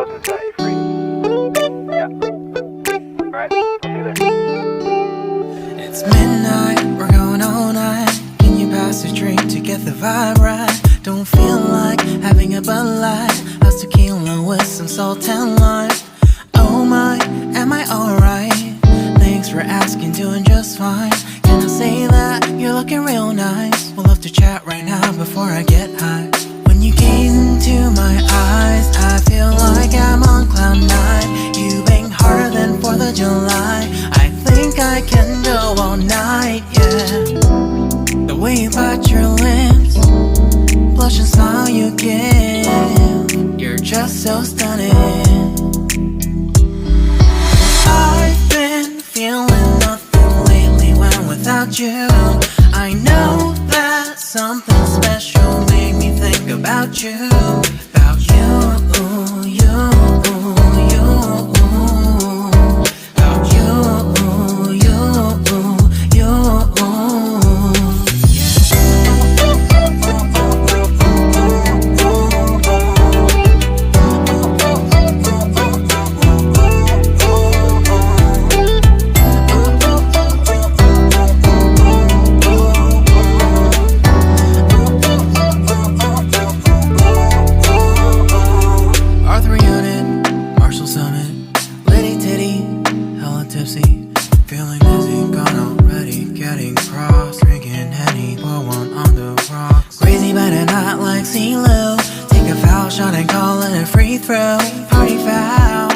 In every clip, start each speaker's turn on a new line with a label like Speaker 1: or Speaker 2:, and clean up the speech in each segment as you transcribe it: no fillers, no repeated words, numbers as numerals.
Speaker 1: goes and set you free. Yeah. Alright, I'll see you there.
Speaker 2: It's midnight, we're going all night. Can you pass a drink to get the vibe right? Don't feel like having a Bud Light. How's tequila with some salt and lime? Oh my, am I alright? Thanks for asking, doing just fine. Can I say that you're looking real nice? We'll love to chat right now before I get high. When you gaze into my eyes, I feel like I'm on cloud nine. You bang harder than 4th of July. I think I can go all night, yeah. The way you bite your lips, blush and smile you give, you're just so stunning. I've been feeling nothing lately when without you. I know that something special made me think about you. About you, you, you. About you, you, you. Tipsy, feeling dizzy, gone already, getting cross, drinking Henny, pour one on the rocks. Crazy but not like CeeLo. Take a foul shot and call it a free throw. Party foul,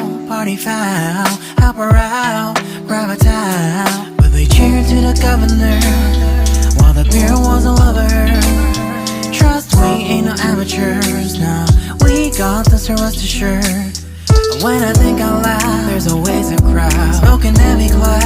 Speaker 2: help her out, grab a towel. But they cheered to the governor while the beer was a lover. Trust we ain't no amateurs, nah, we got this, rest assured. When I think out loud, there's always a crowd smoking heavy cloud.